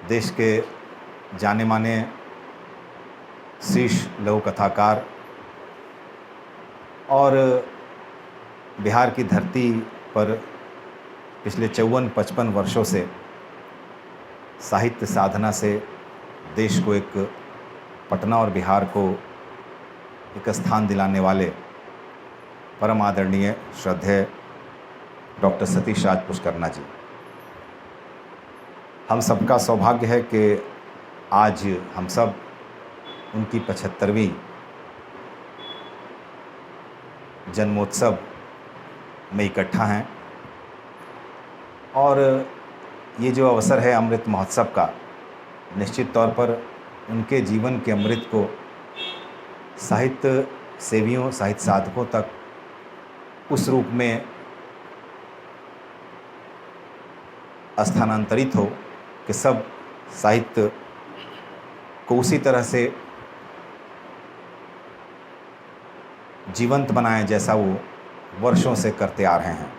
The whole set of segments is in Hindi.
देश के जाने माने शीर्ष लघु कथाकार और बिहार की धरती पर पिछले 54-55 वर्षों से साहित्य साधना से देश को एक पटना और बिहार को एक स्थान दिलाने वाले परम आदरणीय श्रद्धेय डॉक्टर सतीश राज पुष्करना जी, हम सबका सौभाग्य है कि आज हम सब उनकी 75वीं जन्मोत्सव में इकट्ठा हैं और ये जो अवसर है अमृत महोत्सव का, निश्चित तौर पर उनके जीवन के अमृत को साहित्य सेवियों, साहित्य साधकों तक उस रूप में स्थानांतरित हो कि सब साहित्य को उसी तरह से जीवंत बनाएं जैसा वो वर्षों से करते आ रहे हैं।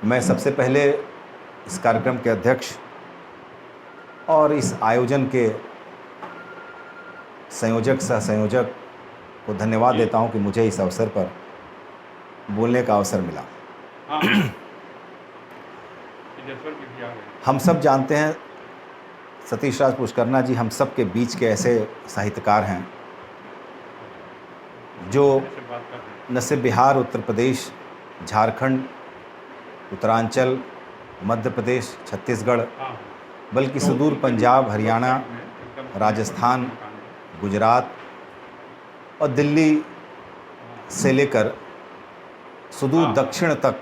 मैं सबसे पहले इस कार्यक्रम के अध्यक्ष और इस आयोजन के संयोजक सह संयोजक को धन्यवाद देता हूं कि मुझे इस अवसर पर बोलने का अवसर मिला। हम सब जानते हैं सतीश राज पुष्करना जी हम सब के बीच के ऐसे साहित्यकार हैं जो न सिर्फ बिहार, उत्तर प्रदेश, झारखंड, उत्तरांचल, मध्य प्रदेश, छत्तीसगढ़, बल्कि सुदूर पंजाब, हरियाणा, राजस्थान, गुजरात और दिल्ली से लेकर सुदूर दक्षिण तक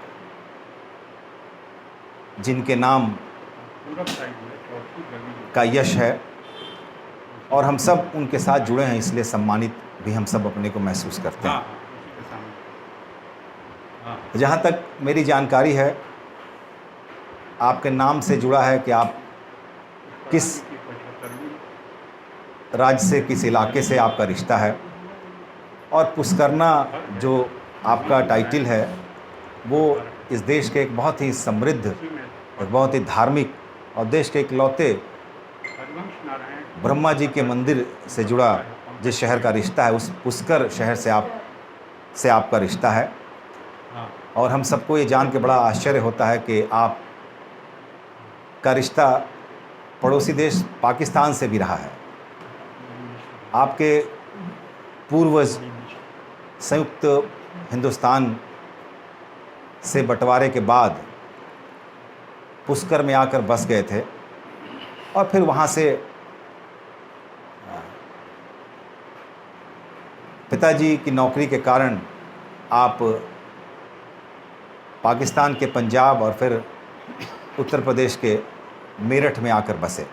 जिनके नाम का यश है और हम सब उनके साथ जुड़े हैं, इसलिए सम्मानित भी हम सब अपने को महसूस करते हैं। जहाँ तक मेरी जानकारी है, आपके नाम से जुड़ा है कि आप किस राज्य से, किस इलाके से आपका रिश्ता है, और पुष्करना जो आपका टाइटल है वो इस देश के एक बहुत ही समृद्ध और बहुत ही धार्मिक और देश के इकलौते ब्रह्मा जी के मंदिर से जुड़ा जिस शहर का रिश्ता है, उस पुष्कर शहर से आपका रिश्ता है। और हम सबको ये जान के बड़ा आश्चर्य होता है कि आप का रिश्ता पड़ोसी देश पाकिस्तान से भी रहा है। आपके पूर्वज संयुक्त हिंदुस्तान से बंटवारे के बाद पुष्कर में आकर बस गए थे और फिर वहाँ से पिताजी की नौकरी के कारण आप पाकिस्तान के पंजाब और फिर उत्तर प्रदेश के मेरठ में आकर बसे।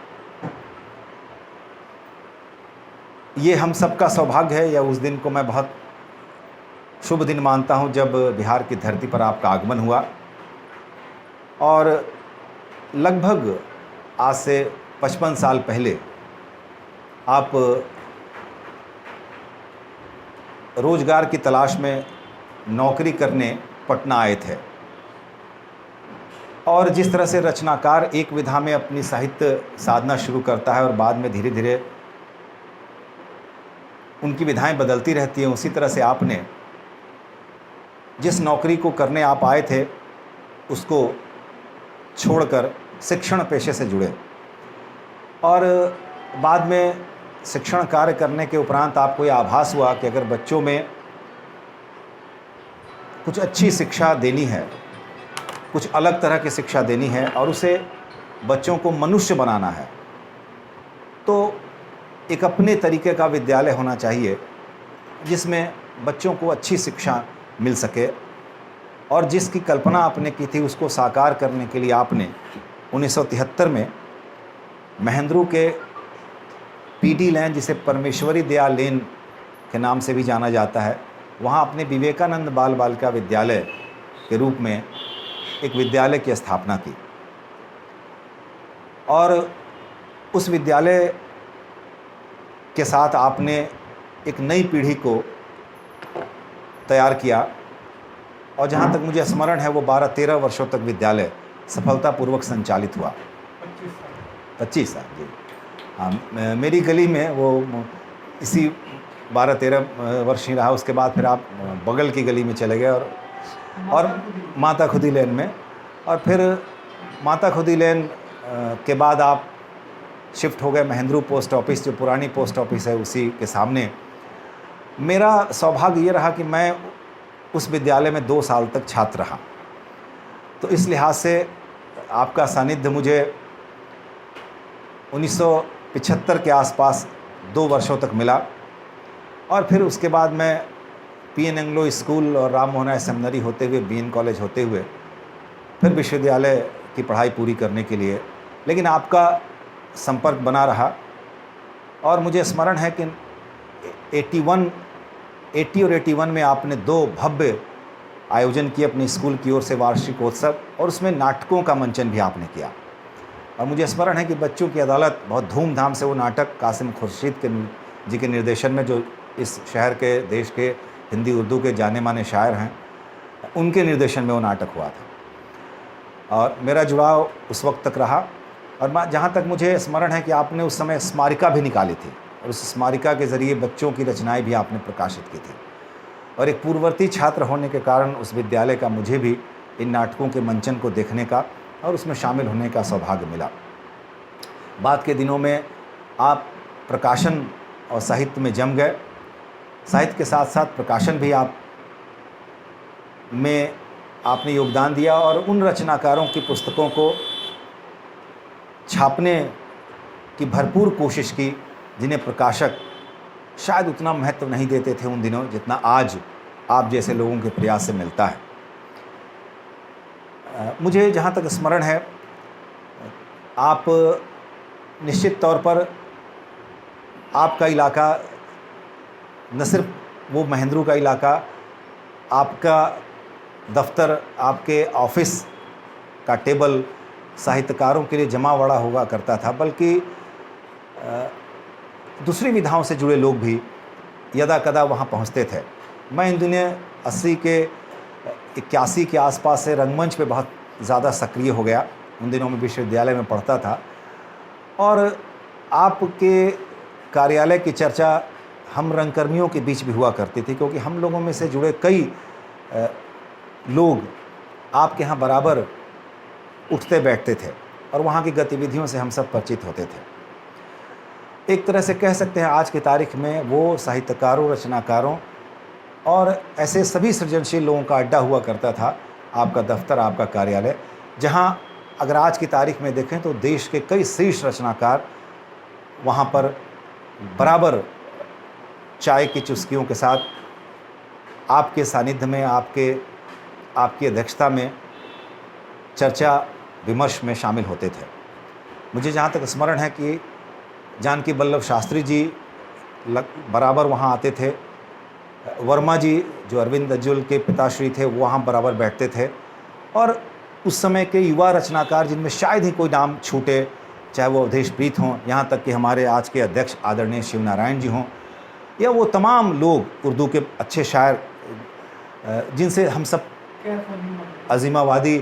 ये हम सबका सौभाग्य है, या उस दिन को मैं बहुत शुभ दिन मानता हूं जब बिहार की धरती पर आपका आगमन हुआ। और लगभग आज से 55 साल पहले आप रोजगार की तलाश में नौकरी करने पटना आए थे और जिस तरह से रचनाकार एक विधा में अपनी साहित्य साधना शुरू करता है और बाद में धीरे धीरे उनकी विधाएं बदलती रहती हैं, उसी तरह से आपने जिस नौकरी को करने आप आए थे उसको छोड़कर शिक्षण पेशे से जुड़े और बाद में शिक्षण कार्य करने के उपरांत आपको ये आभास हुआ कि अगर बच्चों में कुछ अच्छी शिक्षा देनी है, कुछ अलग तरह की शिक्षा देनी है और उसे बच्चों को मनुष्य बनाना है, तो एक अपने तरीके का विद्यालय होना चाहिए जिसमें बच्चों को अच्छी शिक्षा मिल सके। और जिसकी कल्पना आपने की थी उसको साकार करने के लिए आपने 1973 में महेंद्रू के पीडी लेन, जिसे परमेश्वरी दया लेन के नाम से भी जाना जाता है, वहाँ अपने विवेकानंद बाल बालिका विद्यालय के रूप में एक विद्यालय की स्थापना की और उस विद्यालय के साथ आपने एक नई पीढ़ी को तैयार किया और जहाँ तक मुझे स्मरण है वो 12-13 वर्षों तक विद्यालय सफलतापूर्वक संचालित हुआ। 25 साल जी। हाँ, मेरी गली में वो इसी 12-13 वर्ष ही रहा। उसके बाद फिर आप बगल की गली में चले गए और माता खुदी लेन में, और फिर माता खुदी लेन के बाद आप शिफ्ट हो गए महेंद्रू पोस्ट ऑफिस, जो पुरानी पोस्ट ऑफिस है उसी के सामने। मेरा सौभाग्य ये रहा कि मैं उस विद्यालय में 2 साल तक छात्र रहा, तो इस लिहाज से आपका सानिध्य मुझे 1975 के आसपास 2 वर्षों तक मिला। और फिर उसके बाद मैं पीएन एंग्लो स्कूल और राम मोहन राय सेमिनरी होते हुए बीएन कॉलेज होते हुए फिर विश्वविद्यालय की पढ़ाई पूरी करने के लिए, लेकिन आपका संपर्क बना रहा। और मुझे स्मरण है कि 80 और 81 में आपने 2 भव्य आयोजन किए अपने स्कूल की ओर से, वार्षिकोत्सव, और उसमें नाटकों का मंचन भी आपने किया। और मुझे स्मरण है कि बच्चों की अदालत बहुत धूमधाम से वो नाटक कासिम खुर्शीद जी के निर्देशन में, जो इस शहर के, देश के हिंदी उर्दू के जाने माने शायर हैं, उनके निर्देशन में वो नाटक हुआ था। और मेरा जुड़ाव उस वक्त तक रहा। और जहाँ तक मुझे स्मरण है कि आपने उस समय स्मारिका भी निकाली थी, और उस स्मारिका के ज़रिए बच्चों की रचनाएं भी आपने प्रकाशित की थी। और एक पूर्ववर्ती छात्र होने के कारण उस विद्यालय का मुझे भी इन नाटकों के मंचन को देखने का और उसमें शामिल होने का सौभाग्य मिला। बाद के दिनों में आप प्रकाशन और साहित्य में जम गए। साहित्य के साथ साथ प्रकाशन भी आपने योगदान दिया, और उन रचनाकारों की पुस्तकों को छापने की भरपूर कोशिश की जिन्हें प्रकाशक शायद उतना महत्व नहीं देते थे उन दिनों, जितना आज आप जैसे लोगों के प्रयास से मिलता है। मुझे जहाँ तक स्मरण है, आप निश्चित तौर पर आपका इलाका, न सिर्फ वो महेंद्रू का इलाका, आपका दफ्तर, आपके ऑफिस का टेबल साहित्यकारों के लिए जमावड़ा हुआ करता था, बल्कि दूसरी विधाओं से जुड़े लोग भी यदा कदा वहाँ पहुँचते थे। मैं इन दिनों 80 के 81 के आसपास से रंगमंच पे बहुत ज़्यादा सक्रिय हो गया। उन दिनों में विश्वविद्यालय में पढ़ता था, और आपके कार्यालय की चर्चा हम रंगकर्मियों के बीच भी हुआ करती थी, क्योंकि हम लोगों में से जुड़े कई लोग आपके यहाँ बराबर उठते बैठते थे, और वहाँ की गतिविधियों से हम सब परिचित होते थे। एक तरह से कह सकते हैं आज की तारीख में वो साहित्यकारों, रचनाकारों और ऐसे सभी सृजनशील लोगों का अड्डा हुआ करता था आपका दफ्तर, आपका कार्यालय, जहाँ अगर आज की तारीख में देखें तो देश के कई शीर्ष रचनाकार वहाँ पर बराबर चाय की चुस्कियों के साथ आपके सानिध्य में, आपकी अध्यक्षता में चर्चा विमर्श में शामिल होते थे। मुझे जहाँ तक स्मरण है कि जानकी वल्लभ शास्त्री जी बराबर वहाँ आते थे, वर्मा जी जो अरविंद अज्जुल के पिताश्री थे वो वहाँ बराबर बैठते थे, और उस समय के युवा रचनाकार जिनमें शायद ही कोई नाम छूटे, चाहे वो अवधेश प्रीत हों, यहाँ तक कि हमारे आज के अध्यक्ष आदरणीय शिव नारायण जी हों, या वो तमाम लोग उर्दू के अच्छे शायर जिनसे हम सब, अजीमावादी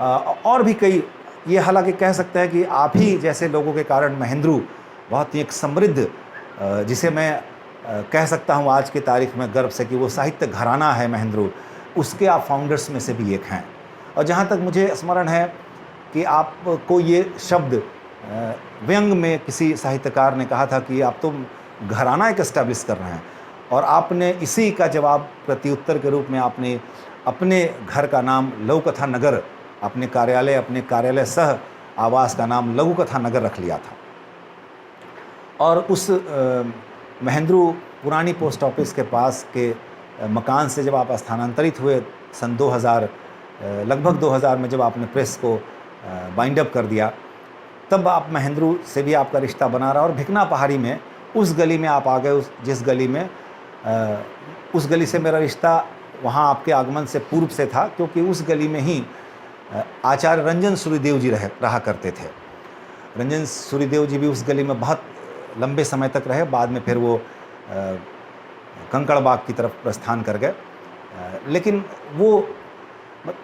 और भी कई, ये हालांकि कह सकते हैं कि आप ही जैसे लोगों के कारण महेंद्रू बहुत ही एक समृद्ध, जिसे मैं कह सकता हूँ आज की तारीख में गर्व से कि वो साहित्य घराना है महेंद्रू, उसके आप फाउंडर्स में से भी एक हैं। और जहाँ तक मुझे स्मरण है कि आपको ये शब्द व्यंग में किसी साहित्यकार ने कहा था कि आप तो घराना एक एस्टैब्लिश कर रहे हैं, और आपने इसी का जवाब प्रत्युत्तर के रूप में आपने अपने घर का नाम लघु कथा नगर, अपने कार्यालय सह आवास का नाम लघु कथा नगर रख लिया था। और उस महेंद्रू पुरानी पोस्ट ऑफिस के पास के मकान से जब आप स्थानांतरित हुए सन 2000, लगभग 2000 में जब आपने प्रेस को बाइंड अप कर दिया, तब आप महेंद्रू से भी आपका रिश्ता बना रहा। और भिकना पहाड़ी में उस गली में आप आ गए, जिस गली में उस गली से मेरा रिश्ता वहाँ आपके आगमन से पूर्व से था, क्योंकि उस गली में ही आचार्य रंजन सूरिदेव जी रहा करते थे। रंजन सूरिदेव जी भी उस गली में बहुत लंबे समय तक रहे, बाद में फिर वो कंकड़बाग की तरफ प्रस्थान कर गए। लेकिन वो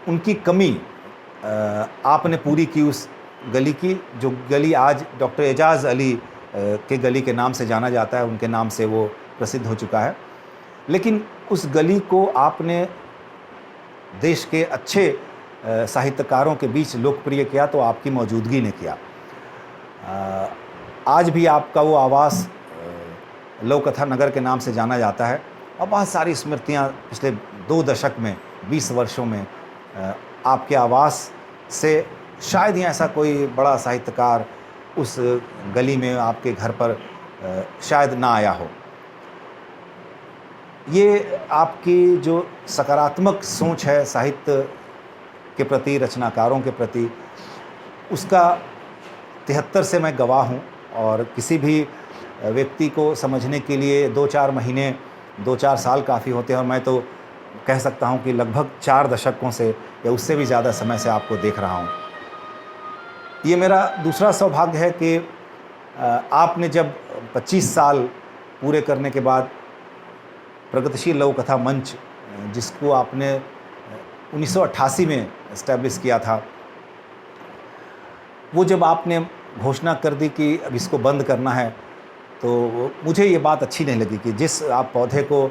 उनकी कमी आपने पूरी की उस गली की, जो गली आज डॉक्टर एजाज़ अली के गली के नाम से जाना जाता है, उनके नाम से वो प्रसिद्ध हो चुका है। लेकिन उस गली को आपने देश के अच्छे साहित्यकारों के बीच लोकप्रिय किया तो आपकी मौजूदगी ने किया। आज भी आपका वो आवास लोककथा नगर के नाम से जाना जाता है और बहुत सारी स्मृतियाँ पिछले 2 दशक में, 20 वर्षों में आपके आवास से शायद ही ऐसा कोई बड़ा साहित्यकार उस गली में आपके घर पर शायद ना आया हो। ये आपकी जो सकारात्मक सोच है साहित्य के प्रति, रचनाकारों के प्रति, उसका 73 से मैं गवाह हूँ। और किसी भी व्यक्ति को समझने के लिए 2-4 महीने, 2-4 साल काफ़ी होते हैं, और मैं तो कह सकता हूँ कि लगभग 4 दशकों से या उससे भी ज़्यादा समय से आपको देख रहा हूँ। ये मेरा दूसरा सौभाग्य है कि आपने जब 25 साल पूरे करने के बाद प्रगतिशील लघु कथा मंच, जिसको आपने 1988 में इस्टेब्लिश किया था, वो जब आपने घोषणा कर दी कि अब इसको बंद करना है, तो मुझे ये बात अच्छी नहीं लगी कि जिस आप पौधे को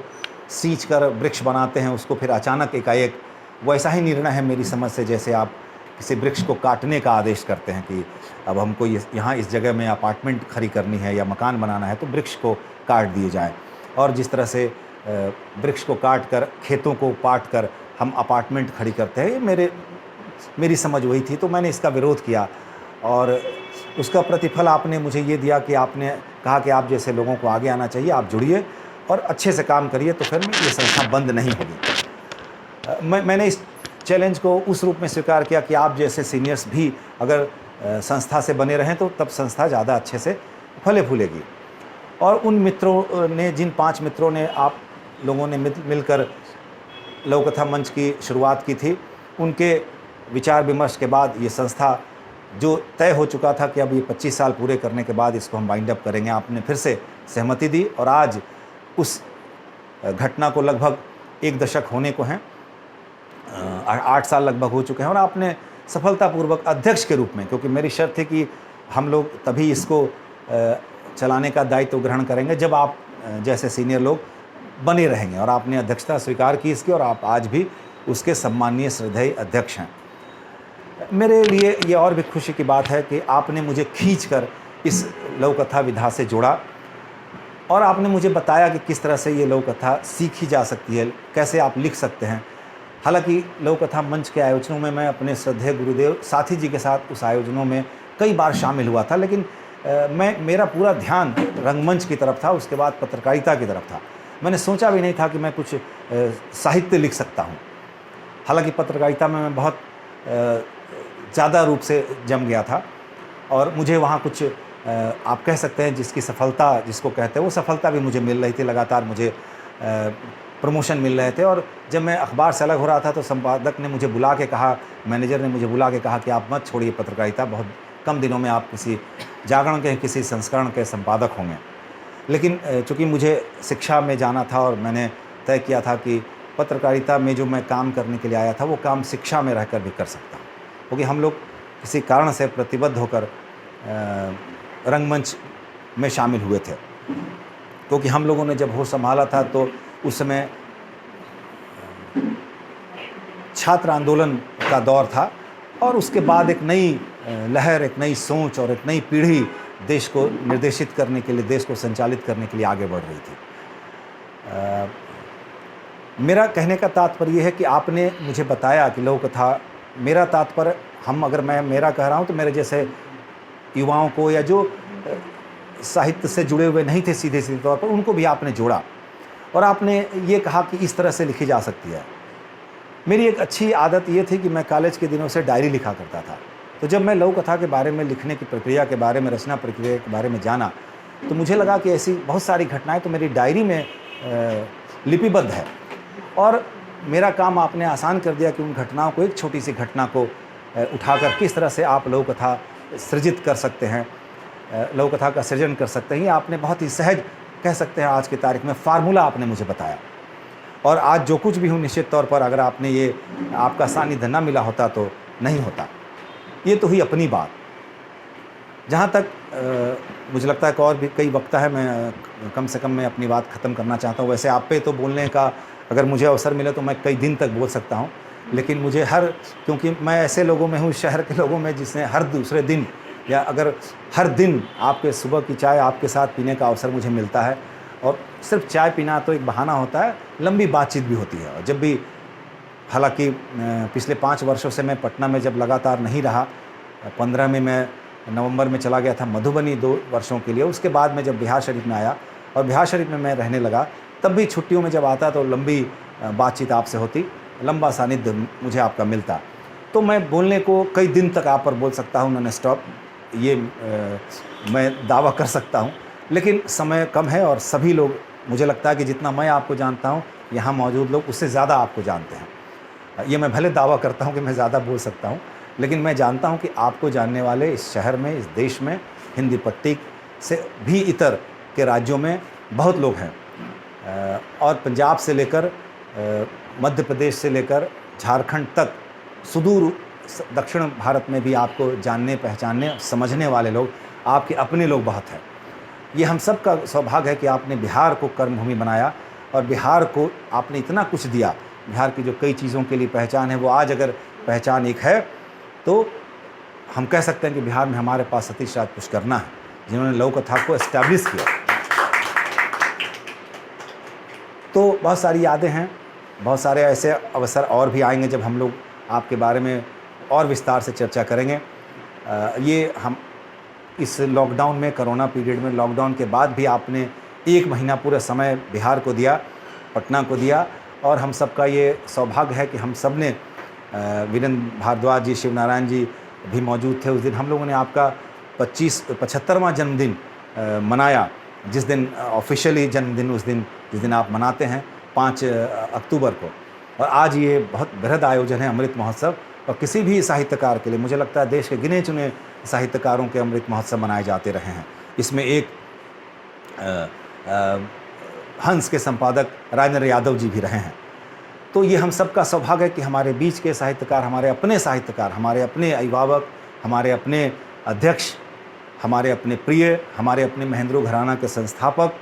सींच कर वृक्ष बनाते हैं उसको फिर अचानक एकाएक, वैसा ही निर्णय है मेरी समझ से जैसे आप किसी वृक्ष को काटने का आदेश करते हैं कि अब हमको यहाँ इस जगह में अपार्टमेंट खड़ी करनी है या मकान बनाना है तो वृक्ष को काट दिए जाए। और जिस तरह से वृक्ष को काट कर, खेतों को पाट कर हम अपार्टमेंट खड़ी करते हैं, मेरी समझ वही थी। तो मैंने इसका विरोध किया और उसका प्रतिफल आपने मुझे ये दिया कि आपने कहा कि आप जैसे लोगों को आगे आना चाहिए, आप जुड़िए और अच्छे से काम करिए, तो फिर ये संस्था बंद नहीं होगी। मैंने इस चैलेंज को उस रूप में स्वीकार किया कि आप जैसे सीनियर्स भी अगर संस्था से बने रहें तो तब संस्था ज़्यादा अच्छे से फले फूलेगी। और उन मित्रों ने, जिन 5 मित्रों ने आप लोगों ने मिलकर लघु कथा मंच की शुरुआत की थी, उनके विचार विमर्श के बाद ये संस्था जो तय हो चुका था कि अब ये 25 साल पूरे करने के बाद इसको हम वाइंड अप करेंगे, आपने फिर से सहमति दी और आज उस घटना को लगभग 1 दशक होने को हैं, 8 साल लगभग हो चुके हैं और आपने सफलतापूर्वक अध्यक्ष के रूप में, क्योंकि मेरी शर्त थी कि हम लोग तभी इसको चलाने का दायित्व ग्रहण करेंगे जब आप जैसे सीनियर लोग बने रहेंगे, और आपने अध्यक्षता स्वीकार की इसकी और आप आज भी उसके सम्माननीय श्रद्धेय अध्यक्ष हैं। मेरे लिए ये और भी खुशी की बात है कि आपने मुझे खींचकर इस लघु कथा विधा से जोड़ा और आपने मुझे बताया कि किस तरह से ये लघु कथा सीखी जा सकती है, कैसे आप लिख सकते हैं। हालांकि लघु कथा मंच के आयोजनों में मैं अपने श्रद्धेय गुरुदेव साथी जी के साथ उस आयोजनों में कई बार शामिल हुआ था, लेकिन मेरा पूरा ध्यान रंगमंच की तरफ था, उसके बाद पत्रकारिता की तरफ था। मैंने सोचा भी नहीं था कि मैं कुछ साहित्य लिख सकता हूँ। हालांकि पत्रकारिता में मैं बहुत ज़्यादा रूप से जम गया था और मुझे वहाँ कुछ आप कह सकते हैं जिसकी सफलता जिसको कहते हैं वो सफलता भी मुझे मिल रही थी, लगातार मुझे प्रमोशन मिल रहे थे। और जब मैं अखबार से अलग हो रहा था तो संपादक ने मुझे बुला के कहा, मैनेजर ने मुझे बुला के कहा कि आप मत छोड़िए पत्रकारिता, बहुत कम दिनों में आप किसी जागरण के किसी संस्करण के संपादक होंगे। लेकिन चूँकि मुझे शिक्षा में जाना था और मैंने तय किया था कि पत्रकारिता में जो मैं काम करने के लिए आया था वो काम शिक्षा में रहकर भी कर सकता हूँ, क्योंकि हम लोग किसी कारण से प्रतिबद्ध होकर रंगमंच में शामिल हुए थे। क्योंकि हम लोगों ने जब होश संभाला था तो उस समय छात्र आंदोलन का दौर था और उसके बाद एक नई लहर, एक नई सोच और एक नई पीढ़ी देश को निर्देशित करने के लिए, देश को संचालित करने के लिए आगे बढ़ रही थी। मेरा कहने का तात्पर्य है कि आपने मुझे बताया कि लघु कथा, मेरा तात्पर्य अगर मैं मेरा कह रहा हूँ तो मेरे जैसे युवाओं को या जो साहित्य से जुड़े हुए नहीं थे सीधे तौर पर, उनको भी आपने जोड़ा और आपने ये कहा कि इस तरह से लिखी जा सकती है। मेरी एक अच्छी आदत ये थी कि मैं कॉलेज के दिनों से डायरी लिखा करता था। तो जब मैं लघु कथा के बारे में लिखने की प्रक्रिया के बारे में, रचना प्रक्रिया के बारे में जाना, तो मुझे लगा कि ऐसी बहुत सारी घटनाएं तो मेरी डायरी में लिपिबद्ध है और मेरा काम आपने आसान कर दिया कि उन घटनाओं को, एक छोटी सी घटना को उठाकर किस तरह से आप लघु कथा सृजित कर सकते हैं, लघु कथा का सृजन कर सकते हैं। ये आपने बहुत ही सहज, कह सकते हैं आज की तारीख में, फार्मूला आपने मुझे बताया। और आज जो कुछ भी हूँ, निश्चित तौर पर अगर आपने ये, आपका सानिध्य न मिला होता तो नहीं होता। ये तो हुई अपनी बात। जहाँ तक मुझे लगता है कि और भी कई वक्ता है, मैं कम से कम मैं अपनी बात ख़त्म करना चाहता हूँ। वैसे आप पे तो बोलने का अगर मुझे अवसर मिले तो मैं कई दिन तक बोल सकता हूँ, लेकिन मुझे क्योंकि मैं ऐसे लोगों में हूँ, शहर के लोगों में, जिसने हर दूसरे दिन या अगर हर दिन आपके सुबह की चाय आपके साथ पीने का अवसर मुझे मिलता है। और सिर्फ चाय पीना तो एक बहाना होता है, लंबी बातचीत भी होती है। और जब भी, हालांकि पिछले 5 वर्षों से मैं पटना में जब लगातार नहीं रहा, 15 में मैं नवंबर में चला गया था मधुबनी 2 वर्षों के लिए। उसके बाद मैं जब बिहार शरीफ में आया और बिहार शरीफ में मैं रहने लगा, तब भी छुट्टियों में जब आता तो लंबी बातचीत आपसे होती, लंबा सानिध्य मुझे आपका मिलता। तो मैं बोलने को कई दिन तक आप पर बोल सकता हूँ नॉन स्टॉप, ये मैं दावा कर सकता हूँ। लेकिन समय कम है और सभी लोग, मुझे लगता है कि जितना मैं आपको जानता हूँ, यहाँ मौजूद लोग उससे ज़्यादा आपको जानते हैं। ये मैं भले दावा करता हूँ कि मैं ज़्यादा बोल सकता हूँ, लेकिन मैं जानता हूँ कि आपको जानने वाले इस शहर में, इस देश में, हिंदी पट्टी से भी इतर के राज्यों में बहुत लोग हैं। और पंजाब से लेकर मध्य प्रदेश से लेकर झारखंड तक, सुदूर दक्षिण भारत में भी आपको जानने, पहचानने, समझने वाले लोग, आपके अपने लोग बहुत हैं। ये हम सब का सौभाग्य है कि आपने बिहार को कर्मभूमि बनाया और बिहार को आपने इतना कुछ दिया। बिहार की जो कई चीज़ों के लिए पहचान है, वो आज अगर पहचान एक है तो हम कह सकते हैं कि बिहार में हमारे पास सतीश राज पुष्करना है, जिन्होंने लघु कथा को एस्टैब्लिश किया। तो बहुत सारी यादें हैं, बहुत सारे ऐसे अवसर और भी आएंगे जब हम लोग आपके बारे में और विस्तार से चर्चा करेंगे। ये हम इस लॉकडाउन में, कोरोना पीरियड में, लॉकडाउन के बाद भी आपने 1 महीना पूरा समय बिहार को दिया, पटना को दिया। और हम सबका ये सौभाग्य है कि हम सब ने, वीरेंद्र भारद्वाज जी, शिवनारायण जी भी मौजूद थे उस दिन। हम लोगों ने आपका 75वां जन्मदिन मनाया, जिस दिन ऑफिशियली जन्मदिन, उस दिन जिस दिन आप मनाते हैं 5 अक्टूबर को। और आज ये बहुत बृहद आयोजन है, अमृत महोत्सव। और किसी भी साहित्यकार के लिए, मुझे लगता है देश के गिने चुने साहित्यकारों के अमृत महोत्सव मनाए जाते रहे हैं। इसमें एक हंस के संपादक राजेंद्र यादव जी भी रहे हैं। तो ये हम सबका सौभाग्य है कि हमारे बीच के साहित्यकार, हमारे अपने साहित्यकार, हमारे अपने अभिभावक, हमारे अपने अध्यक्ष, हमारे अपने प्रिय, हमारे अपने महेंद्रो घराना के संस्थापक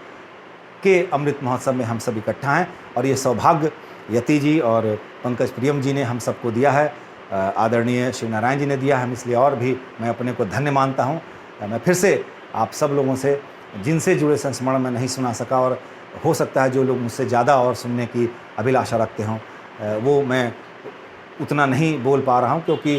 के अमृत महोत्सव में हम सब इकट्ठा हैं। और ये सौभाग्य यति जी और पंकज प्रियम जी ने हम सबको दिया है, आदरणीय शिवनारायण जी ने दिया है। हम इसलिए और भी मैं अपने को धन्य मानता हूँ। मैं फिर से आप सब लोगों से, जिनसे जुड़े संस्मरण मैं नहीं सुना सका, और हो सकता है जो लोग मुझसे ज़्यादा और सुनने की अभिलाषा रखते हों, वो मैं उतना नहीं बोल पा रहा हूँ, क्योंकि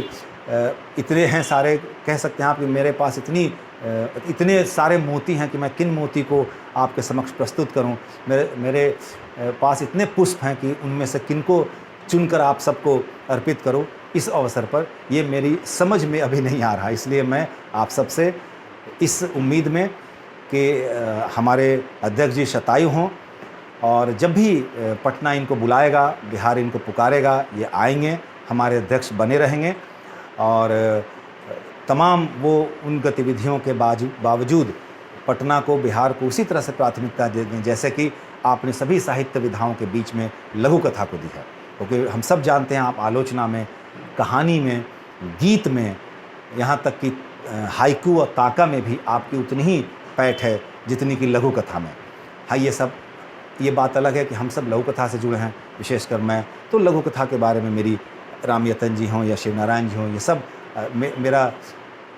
इतने हैं सारे, कह सकते हैं आप कि मेरे पास इतने सारे मोती हैं कि मैं किन मोती को आपके समक्ष प्रस्तुत करूं। मेरे पास इतने पुष्प हैं कि उनमें से किनको चुनकर आप सबको अर्पित करूं इस अवसर पर, ये मेरी समझ में अभी नहीं आ रहा। इसलिए मैं आप सबसे इस उम्मीद में कि हमारे अध्यक्ष जी शतायु हों, और जब भी पटना इनको बुलाएगा, बिहार इनको पुकारेगा, ये आएंगे, हमारे अध्यक्ष बने रहेंगे। और तमाम वो उन गतिविधियों के बावजूद पटना को, बिहार को उसी तरह से प्राथमिकता देंगे जैसे कि आपने सभी साहित्य विधाओं के बीच में लघु कथा को दी है। क्योंकि हम सब जानते हैं आप आलोचना में, कहानी में, गीत में, यहाँ तक कि हाइकू और ताका में भी आपकी उतनी ही पैठ है जितनी कि लघु कथा में। हाँ, ये बात अलग है कि हम सब लघु कथा से जुड़े हैं, विशेषकर मैं तो लघु कथा के बारे में, मेरी राम यतन जी हों या शिवनारायण जी हों, ये सब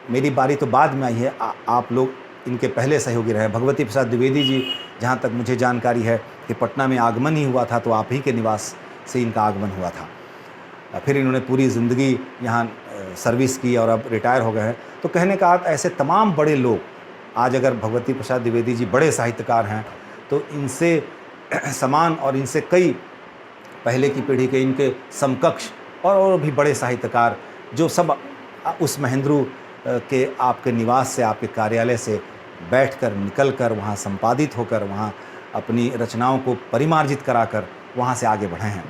मेरी बारी तो बाद में आई है। आप लोग इनके पहले सहयोगी रहे। भगवती प्रसाद द्विवेदी जी, जहाँ तक मुझे जानकारी है कि पटना में आगमन ही हुआ था तो आप ही के निवास से इनका आगमन हुआ था। फिर इन्होंने पूरी ज़िंदगी यहाँ सर्विस की और अब रिटायर हो गए हैं। तो कहने का अर्थ, ऐसे तमाम बड़े लोग, आज अगर भगवती प्रसाद द्विवेदी जी बड़े साहित्यकार हैं, तो इनसे समान और इनसे कई पहले की पीढ़ी के इनके समकक्ष और भी बड़े साहित्यकार, जो सब उस महेंद्रू के आपके निवास से, आपके कार्यालय से बैठकर, निकलकर, वहाँ संपादित होकर, वहाँ अपनी रचनाओं को परिमार्जित कराकर वहाँ से आगे बढ़े हैं।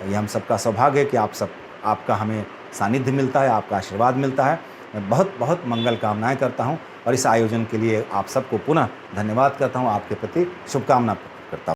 ये हम सबका सौभाग्य है कि आपका हमें सानिध्य मिलता है, आपका आशीर्वाद मिलता है। मैं बहुत बहुत मंगल कामनाएं करता हूँ और इस आयोजन के लिए आप सबको पुनः धन्यवाद करता हूँ, आपके प्रति शुभकामना करता हूँ।